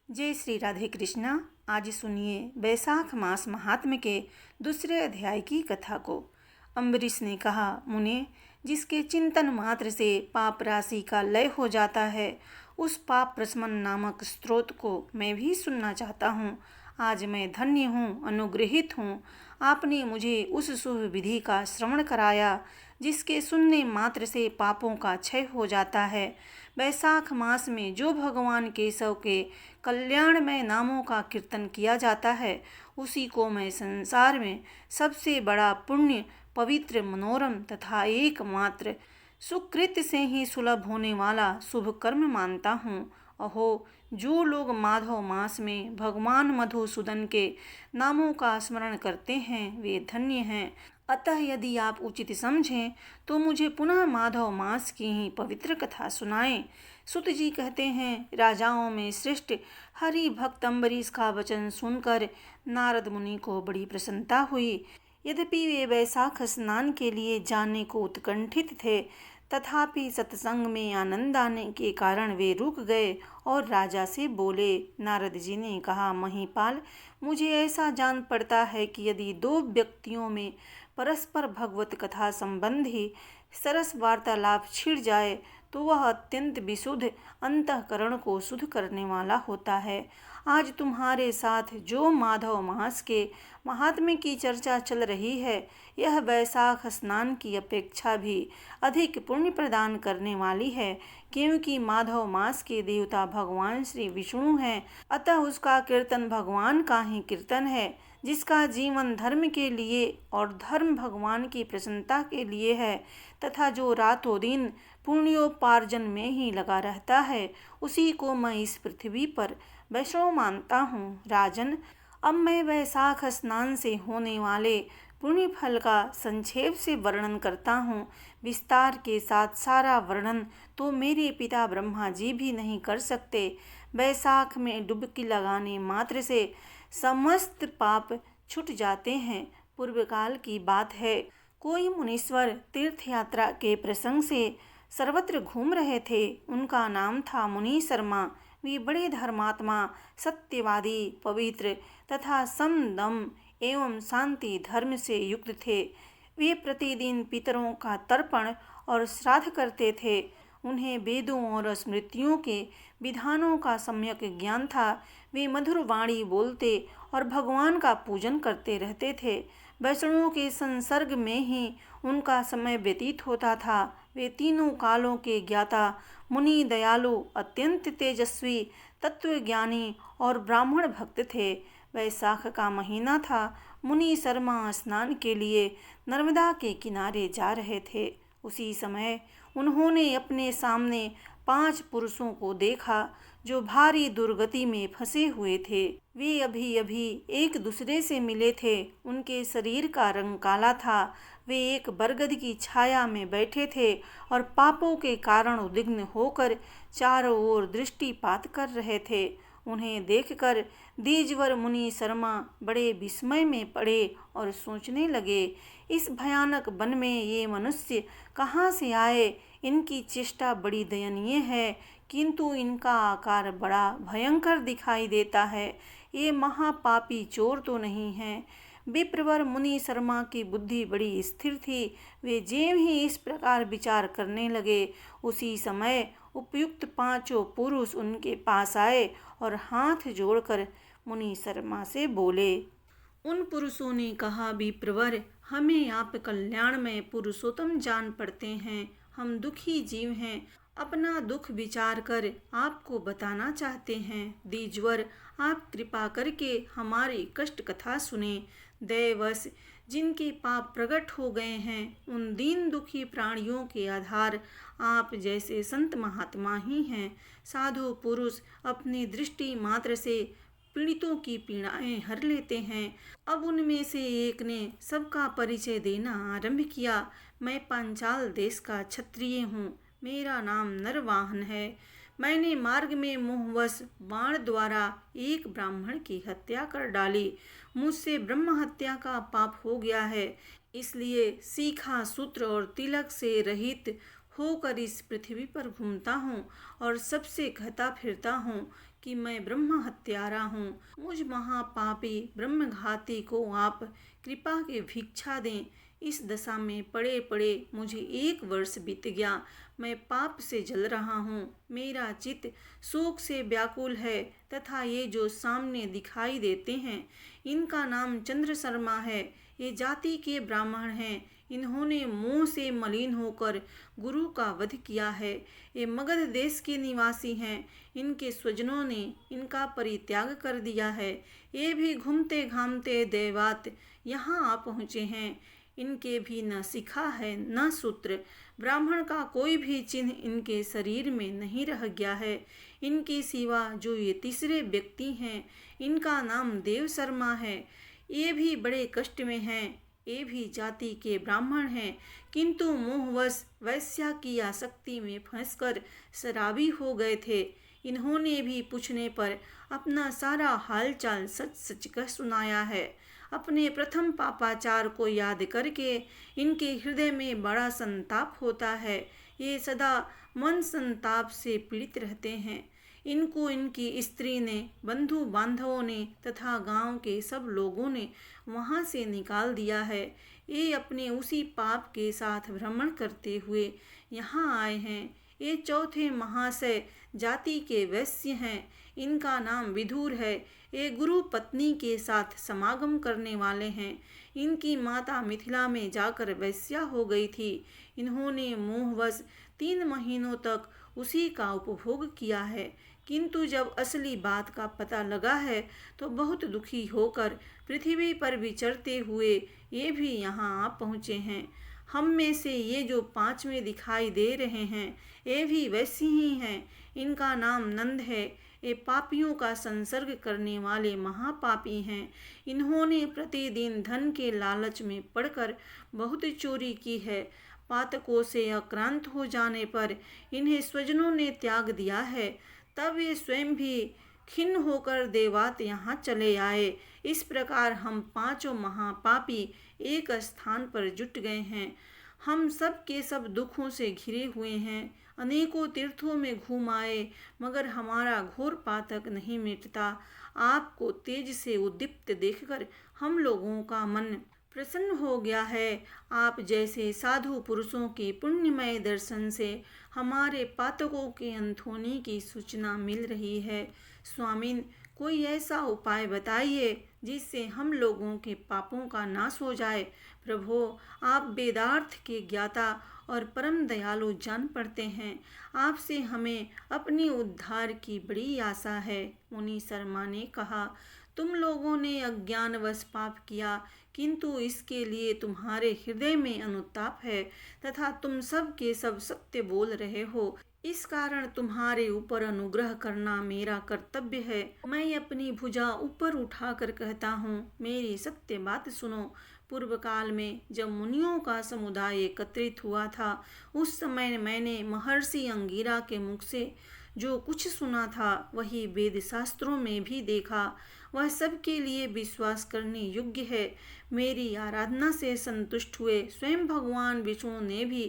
जय श्री राधे कृष्णा। आज सुनिए बैसाख मास महात्म्य के दूसरे अध्याय की कथा को। अम्बरीश ने कहा, मुने, जिसके चिंतन मात्र से पाप राशि का लय हो जाता है, उस पाप प्रशमन नामक स्रोत को मैं भी सुनना चाहता हूँ। आज मैं धन्य हूँ, अनुग्रहित हूँ। आपने मुझे उस शुभ विधि का श्रवण कराया जिसके सुनने मात्र से पापों का क्षय हो जाता है। बैसाख मास में जो भगवान केशव के कल्याणमय नामों का कीर्तन किया जाता है, उसी को मैं संसार में सबसे बड़ा पुण्य, पवित्र, मनोरम तथा एकमात्र सुकृत से ही सुलभ होने वाला शुभ कर्म मानता हूँ। अहो, जो लोग माधव मास में भगवान मधुसूदन के नामों का स्मरण करते हैं, वे धन्य हैं। अतः यदि आप उचित समझें तो मुझे पुनः माधव मास की ही पवित्र कथा सुनाएं। सुत जी कहते हैं, राजाओं में श्रेष्ठ हरि भक्त अम्बरीश का वचन सुनकर नारद मुनि को बड़ी प्रसन्नता हुई। यद्यपि वे बैसाख स्नान के लिए जाने को उत्कंठित थे, तथापि सत्संग में आनंद आने के कारण वे रुक गए और राजा से बोले। नारद जी ने कहा, महिपाल, मुझे ऐसा जान पड़ता है कि यदि दो व्यक्तियों में परस्पर भगवत कथा संबंधी सरस वार्तालाप छिड़ जाए तो वह अत्यंत विशुद्ध अंतःकरण को शुद्ध करने वाला होता है। आज तुम्हारे साथ जो माधव मास के महात्म्य की चर्चा चल रही है, यह बैसाख स्नान की अपेक्षा भी अधिक पुण्य प्रदान करने वाली है, क्योंकि माधव मास के देवता भगवान श्री विष्णु हैं। अतः उसका कीर्तन भगवान का ही कीर्तन है, जिसका जीवन धर्म के लिए और धर्म भगवान की प्रसन्नता के लिए है, तथा जो रातों दिन पुण्योपार्जन में ही लगा रहता है, उसी को मैं इस पृथ्वी पर वैष्णव मानता हूँ। राजन, अब मैं बैसाख स्नान से होने वाले पुण्य फल का संक्षेप से वर्णन करता हूँ। विस्तार के साथ सारा वर्णन तो मेरे पिता ब्रह्मा जी भी नहीं कर सकते। बैसाख में डुबकी लगाने मात्र से समस्त पाप छूट जाते हैं। पूर्व काल की बात है, कोई मुनीश्वर तीर्थ यात्रा के प्रसंग से सर्वत्र घूम रहे थे। उनका नाम था मुनि शर्मा। वे बड़े धर्मात्मा, सत्यवादी, पवित्र तथा सम, दम एवं शांति धर्म से युक्त थे। वे प्रतिदिन पितरों का तर्पण और श्राद्ध करते थे। उन्हें वेदों और स्मृतियों के विधानों का सम्यक ज्ञान था। वे मधुर वाणी बोलते और भगवान का पूजन करते रहते थे। वैष्णवों के संसर्ग में ही उनका समय व्यतीत होता था। वे तीनों कालों के ज्ञाता, मुनि, दयालु, अत्यंत तेजस्वी, तत्वज्ञानी और ब्राह्मण भक्त थे। वैसाख का महीना था। मुनि शर्मा स्नान के लिए नर्मदा के किनारे जा रहे थे। उसी समय उन्होंने अपने सामने 5 पुरुषों को देखा जो भारी दुर्गति में फंसे हुए थे। वे अभी अभी एक दूसरे से मिले थे। उनके शरीर का रंग काला था। वे एक बरगद की छाया में बैठे थे और पापों के कारण उद्विग्न होकर चारों ओर दृष्टिपात कर रहे थे। उन्हें देखकर द्विजवर मुनि शर्मा बड़े विस्मय में पड़े और सोचने लगे, इस भयानक वन में ये मनुष्य कहाँ से आए? इनकी चेष्टा बड़ी दयनीय है, किंतु इनका आकार बड़ा भयंकर दिखाई देता है। ये महापापी चोर तो नहीं हैं। विप्रवर मुनि शर्मा की बुद्धि बड़ी स्थिर थी। वे ज्यों ही इस प्रकार विचार करने लगे, उसी समय उपयुक्त 5 पुरुष उनके पास आए और हाथ जोड़कर मुनि शर्मा से बोले। उन पुरुषों ने कहा, विप्रवर, हमें आप कल्याणमय पुरुषोत्तम जान पड़ते हैं। हम दुखी जीव हैं। अपना दुख विचार कर आपको बताना चाहते हैं। द्विजवर, आप कृपा करके हमारी कष्ट कथा सुने। दैवश जिनके पाप प्रकट हो गए हैं, उन दीन दुखी प्राणियों के आधार आप जैसे संत महात्मा ही हैं। साधु पुरुष अपनी दृष्टि मात्र से पीड़ितों की पीड़ाएं हर लेते हैं। अब उनमें से एक ने सबका परिचय देना आरंभ किया। मैं पांचाल देश का क्षत्रिय हूँ। मेरा नाम नरवाहन है। मैंने मार्ग में मोहवश बाण द्वारा एक ब्राह्मण की हत्या कर डाली। मुझसे ब्रह्म हत्या का पाप हो गया है। इसलिए सीखा, सूत्र और तिलक से रहित होकर इस पृथ्वी पर घूमता हूँ और सबसे कहता फिरता हूँ कि मैं ब्रह्म हत्यारा हूँ। मुझ महापापी ब्रह्मघाती को आप कृपा के भिक्षा दें। इस दशा में पड़े पड़े मुझे 1 वर्ष बीत गया। मैं पाप से जल रहा हूँ। मेरा चित्त शोक से व्याकुल है तथा ये जो सामने दिखाई देते हैं इनका नाम चंद्र शर्मा है। ये जाति के ब्राह्मण हैं। इन्होंने मोह से मलिन होकर गुरु का वध किया है। ये मगध देश के निवासी हैं। इनके स्वजनों ने इनका परित्याग कर दिया है। ये भी घूमते घामते देवात यहाँ आ पहुँचे हैं। इनके भी न शिखा है न सूत्र। ब्राह्मण का कोई भी चिन्ह इनके शरीर में नहीं रह गया है। इनके सिवा जो ये तीसरे व्यक्ति हैं इनका नाम देव शर्मा है। ये भी बड़े कष्ट में हैं। ये भी जाति के ब्राह्मण हैं, किंतु मोहवश वैश्या की आसक्ति में फंसकर शराबी हो गए थे। इन्होंने भी पूछने पर अपना सारा हालचाल सच सच कह सुनाया है। अपने प्रथम पापाचार को याद करके इनके हृदय में बड़ा संताप होता है। ये सदा मन संताप से पीड़ित रहते हैं। इनको इनकी स्त्री ने, बंधु बांधवों ने तथा गांव के सब लोगों ने वहां से निकाल दिया है। ये अपने उसी पाप के साथ भ्रमण करते हुए यहाँ आए हैं। ये चौथे महाशय जाति के वैश्य हैं। इनका नाम विदुर है। ये गुरु पत्नी के साथ समागम करने वाले हैं। इनकी माता मिथिला में जाकर वैश्या हो गई थी। इन्होंने मोहवश 3 महीनों तक उसी का उपभोग किया है, किंतु जब असली बात का पता लगा है तो बहुत दुखी होकर पृथ्वी पर विचरते हुए ये भी यहाँ आ पहुँचे हैं। हम में से ये जो 5वें दिखाई दे रहे हैं ये भी वैसे ही हैं। इनका नाम नंद है। ये पापियों का संसर्ग करने वाले महापापी हैं। इन्होंने प्रतिदिन धन के लालच में पड़कर बहुत चोरी की है। पातकों से आक्रांत हो जाने पर इन्हें स्वजनों ने त्याग दिया है। तब ये स्वयं भी खिन्न होकर देवात यहाँ चले आए। इस प्रकार हम 5 महापापी एक स्थान पर जुट गए हैं। हम सब के सब दुखों से घिरे हुए हैं। अनेकों तीर्थों में घूम आए मगर हमारा घोर पातक नहीं मिटता। आपको तेज से उद्दीप्त देखकर हम लोगों का मन प्रसन्न हो गया है। आप जैसे साधु पुरुषों के पुण्यमय दर्शन से हमारे पातकों के अंत होने की सूचना मिल रही है। स्वामिन, कोई ऐसा उपाय बताइए जिससे हम लोगों के पापों का नाश हो जाए। प्रभो, आप वेदार्थ के ज्ञाता और परम दयालु जान पड़ते हैं। आपसे हमें अपनी उद्धार की बड़ी आशा है। मुनि शर्मा ने कहा, तुम लोगों ने अज्ञानवश पाप किया, किंतु इसके लिए तुम्हारे हृदय में अनुताप है तथा तुम सब के सब सत्य बोल रहे हो। इस कारण तुम्हारे ऊपर अनुग्रह करना मेरा कर्तव्य है। मैं अपनी भुजा ऊपर उठाकर कहता हूँ, मेरी सत्य बात सुनो। पूर्व काल में जब मुनियों का समुदाय एकत्रित हुआ था उस समय मैंने महर्षि अंगिरा के मुख से जो कुछ सुना था वही वेद शास्त्रों में भी देखा। वह सबके लिए विश्वास करने योग्य है। मेरी आराधना से संतुष्ट हुए स्वयं भगवान विष्णु ने भी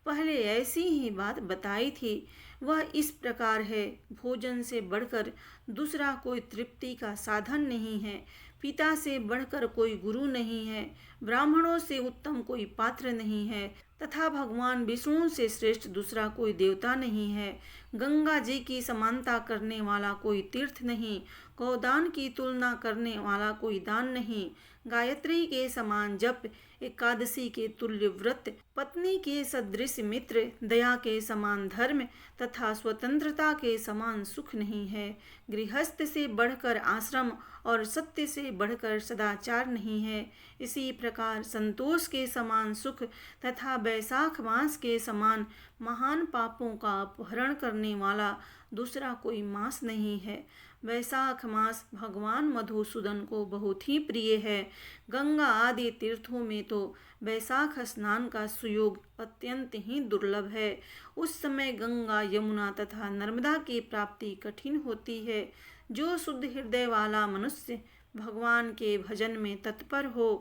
पहले ऐसी ही बात बताई थी। वह इस प्रकार है, भोजन से बढ़कर दूसरा कोई तृप्ति का साधन नहीं है। पिता से बढ़कर कोई गुरु नहीं है। ब्राह्मणों से उत्तम कोई पात्र नहीं है तथा भगवान विष्णु से श्रेष्ठ दूसरा कोई देवता नहीं है। गंगा जी की समानता करने वाला कोई तीर्थ नहीं। गौदान की तुलना करने वाला कोई दान नहीं। गायत्री के समान जप, एकादशी के तुल्य व्रत, पत्नी के सदृश मित्र, दया के समान धर्म तथा स्वतंत्रता के समान सुख नहीं है। गृहस्थ से बढ़कर आश्रम और सत्य से बढ़कर सदाचार नहीं है। इसी प्रकार संतोष के समान सुख तथा बैसाख मास के समान महान पापों का अपहरण करने वाला दूसरा कोई मास नहीं है। वैशाख मास भगवान मधुसूदन को बहुत ही प्रिय है। गंगा आदि तीर्थों में तो वैशाख स्नान का सुयोग अत्यंत ही दुर्लभ है। उस समय गंगा, यमुना तथा नर्मदा की प्राप्ति कठिन होती है। जो शुद्ध हृदय वाला मनुष्य भगवान के भजन में तत्पर हो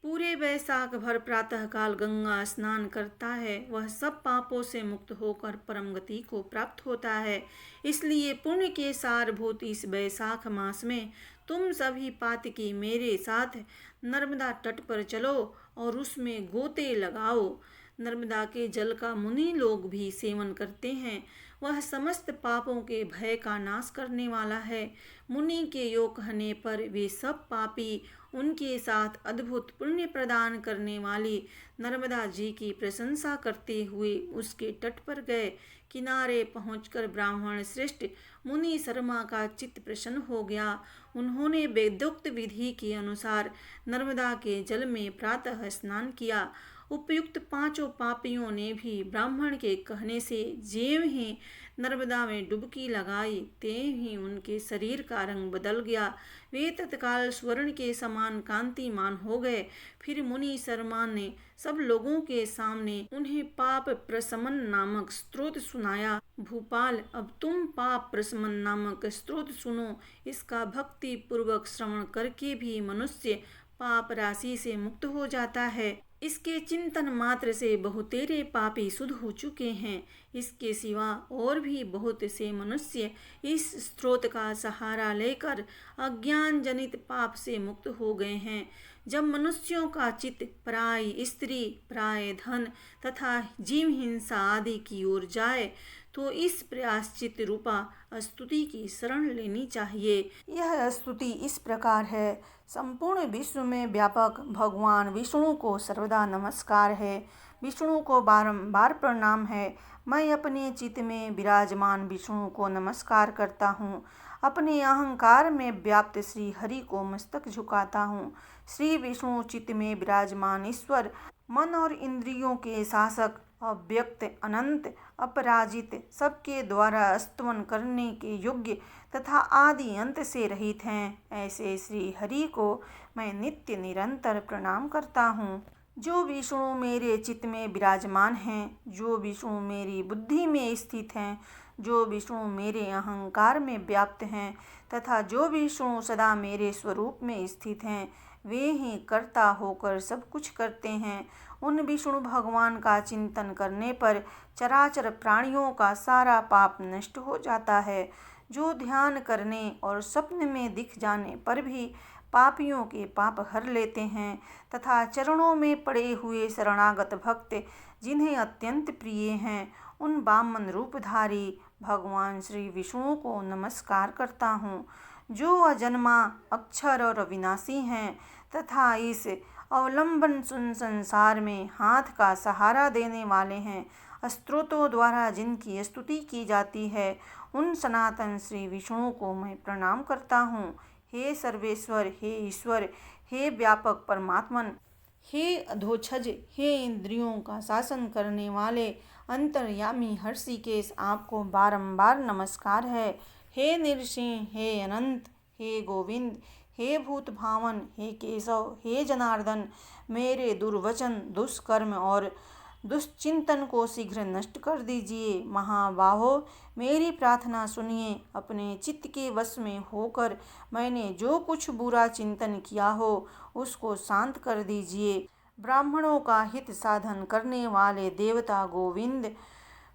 पूरे वैशाख भर प्रातःकाल गंगा स्नान करता है, वह सब पापों से मुक्त होकर परम गति को प्राप्त होता है। इसलिए पुण्य के सारभूत इस वैशाख मास में तुम सभी पातकी मेरे साथ नर्मदा तट पर चलो और उसमें गोते लगाओ। नर्मदा के जल का मुनि लोग भी सेवन करते हैं। वह समस्त पापों के भय का नाश करने वाला है। मुनि के योग कहने पर वे सब पापी उनके साथ अद्भुत पुण्य प्रदान करने वाली नर्मदा जी की प्रशंसा करते हुए उसके तट पर गए। किनारे पहुंचकर ब्राह्मण श्रेष्ठ मुनि शर्मा का चित्त प्रसन्न हो गया। उन्होंने वेदोक्त विधि के अनुसार नर्मदा के जल में प्रातः स्नान किया। उपयुक्त पांचों पापियों ने भी ब्राह्मण के कहने से ज्यों ही नर्मदा में डुबकी लगाई त्यों ही उनके शरीर का रंग बदल गया। वे तत्काल स्वर्ण के समान कांतिमान हो गए। फिर मुनि शर्मा ने सब लोगों के सामने उन्हें पाप प्रशमन नामक स्तोत्र सुनाया। भूपाल, अब तुम पाप प्रशमन नामक स्तोत्र सुनो। इसका भक्ति पूर्वक श्रवण करके भी मनुष्य पाप राशि से मुक्त हो जाता है। इसके चिंतन मात्र से बहुतेरे पापी शुद्ध हो चुके हैं। इसके सिवा और भी बहुत से मनुष्य इस स्रोत का सहारा लेकर अज्ञान जनित पाप से मुक्त हो गए हैं। जब मनुष्यों का चित्त पराई स्त्री, पराय धन तथा जीव हिंसा आदि की ओर जाए तो इस प्रायश्चित रूपा स्तुति की शरण लेनी चाहिए। यह स्तुति इस प्रकार है। संपूर्ण विश्व में व्यापक भगवान विष्णु को सर्वदा नमस्कार है। विष्णु को बारंबार प्रणाम है। मैं अपने चित्त में विराजमान विष्णु को नमस्कार करता हूँ। अपने अहंकार में व्याप्त श्री हरि को मस्तक झुकाता हूँ। श्री विष्णु चित्त में विराजमान ईश्वर, मन और इंद्रियों के शासक, अव्यक्त, अनंत, अपराजित, सबके द्वारा स्तवन करने के योग्य तथा आदि अंत से रहित हैं। ऐसे श्री हरि को मैं नित्य निरंतर प्रणाम करता हूँ। जो विष्णु मेरे चित्त में विराजमान हैं, जो विष्णु मेरी बुद्धि में स्थित हैं, जो विष्णु मेरे अहंकार में व्याप्त हैं तथा जो विष्णु सदा मेरे स्वरूप में स्थित हैं, वे ही कर्ता होकर सब कुछ करते हैं। उन विष्णु भगवान का चिंतन करने पर चराचर प्राणियों का सारा पाप नष्ट हो जाता है। जो ध्यान करने और स्वप्न में दिख जाने पर भी पापियों के पाप हर लेते हैं तथा चरणों में पड़े हुए शरणागत भक्त जिन्हें अत्यंत प्रिय हैं, उन वामन रूपधारी भगवान श्री विष्णु को नमस्कार करता हूँ। जो अजन्मा, अक्षर और अविनाशी हैं तथा इस अवलंबन सुन संसार में हाथ का सहारा देने वाले हैं, स्तोत्रों द्वारा जिनकी स्तुति की जाती है, उन सनातन श्री विष्णु को मैं प्रणाम करता हूँ। हे सर्वेश्वर, हे ईश्वर, हे व्यापक परमात्मन, हे अधोक्षज, हे इंद्रियों का शासन करने वाले अंतर्यामी हर्षिकेश, आपको बारंबार नमस्कार है। हे नृसिंह, हे अनंत, हे गोविंद, हे भूत भावन, हे केशव, हे जनार्दन, मेरे दुर्वचन, दुष्कर्म और दुश्चिंतन को शीघ्र नष्ट कर दीजिए। महाबाहो, मेरी प्रार्थना सुनिए। अपने चित्त के वश में होकर मैंने जो कुछ बुरा चिंतन किया हो उसको शांत कर दीजिए। ब्राह्मणों का हित साधन करने वाले देवता गोविंद,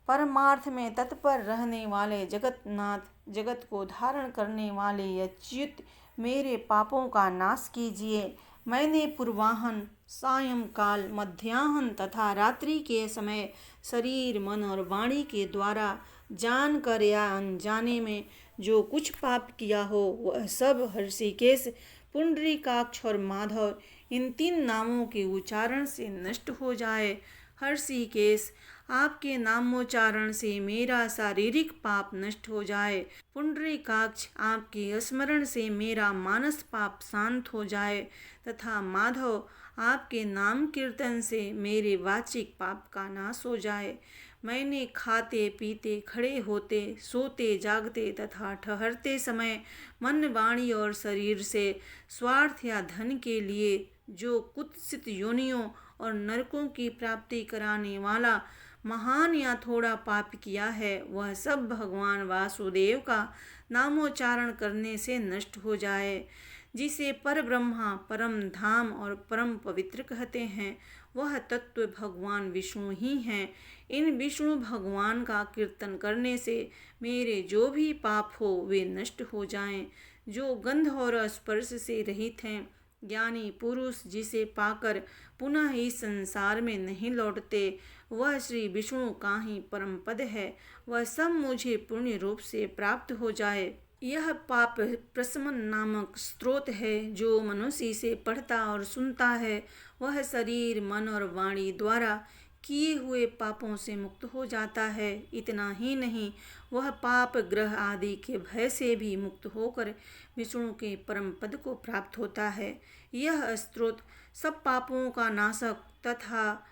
परमार्थ में तत्पर रहने वाले जगतनाथ, जगत को धारण करने वाले अच्युत, मेरे पापों का नाश कीजिए। मैंने पूर्वाह्न, सायंकाल, मध्याह्न तथा रात्रि के समय शरीर, मन और वाणी के द्वारा जानकर या अनजाने में जो कुछ पाप किया हो वह सब हर्षिकेश, पुंडरीकाक्ष और माधव, इन 3 नामों के उच्चारण से नष्ट हो जाए। हर्षिकेश, आपके नामोच्चारण से मेरा शारीरिक पाप नष्ट हो जाए। पुंडरीकाक्ष, आपके स्मरण से मेरा मानस पाप शांत हो जाए तथा माधव, आपके नाम कीर्तन से मेरे वाचिक पाप का नाश हो जाए। मैंने खाते पीते, खड़े होते, सोते जागते तथा ठहरते समय मन, वाणी और शरीर से स्वार्थ या धन के लिए जो कुत्सित योनियों और नरकों की प्राप्ति कराने वाला महान या थोड़ा पाप किया है, वह सब भगवान वासुदेव का नामोच्चारण करने से नष्ट हो जाए। जिसे पर ब्रह्मा, परम धाम और परम पवित्र कहते हैं, वह तत्व भगवान विष्णु ही हैं। इन विष्णु भगवान का कीर्तन करने से मेरे जो भी पाप हो वे नष्ट हो जाएं। जो गंध और स्पर्श से रहित हैं, ज्ञानी पुरुष जिसे पाकर पुनः इस संसार में नहीं लौटते, वह श्री विष्णु का ही परम पद है। वह सब मुझे पूर्ण रूप से प्राप्त हो जाए। यह पाप प्रशमन नामक स्रोत है। जो मनुष्य इसे पढ़ता और सुनता है, वह शरीर, मन और वाणी द्वारा किए हुए पापों से मुक्त हो जाता है। इतना ही नहीं, वह पाप ग्रह आदि के भय से भी मुक्त होकर विष्णु के परम पद को प्राप्त होता है। यह स्रोत सब पापों का नाशक तथा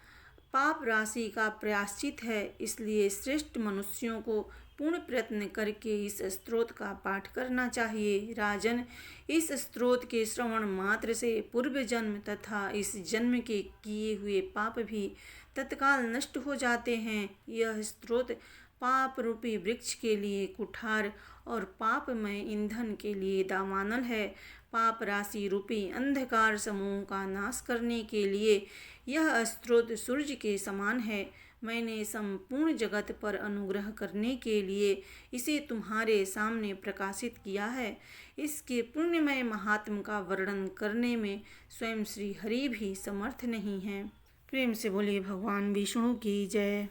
पाप राशि का प्रायश्चित है। इसलिए श्रेष्ठ मनुष्यों को पूर्ण प्रयत्न करके इस स्तोत्र का पाठ करना चाहिए। राजन, इस स्तोत्र के श्रवण मात्र से पूर्व जन्म तथा इस जन्म के किए हुए पाप भी तत्काल नष्ट हो जाते हैं। यह स्तोत्र पाप रूपी वृक्ष के लिए कुठार और पापमय ईंधन के लिए दावानल है। पाप राशि रूपी अंधकार समूह का नाश करने के लिए यह स्तोत्र सूर्य के समान है। मैंने संपूर्ण जगत पर अनुग्रह करने के लिए इसे तुम्हारे सामने प्रकाशित किया है। इसके पुण्यमय महात्म का वर्णन करने में स्वयं श्री हरि भी समर्थ नहीं हैं। प्रेम से बोलिए भगवान विष्णु की जय।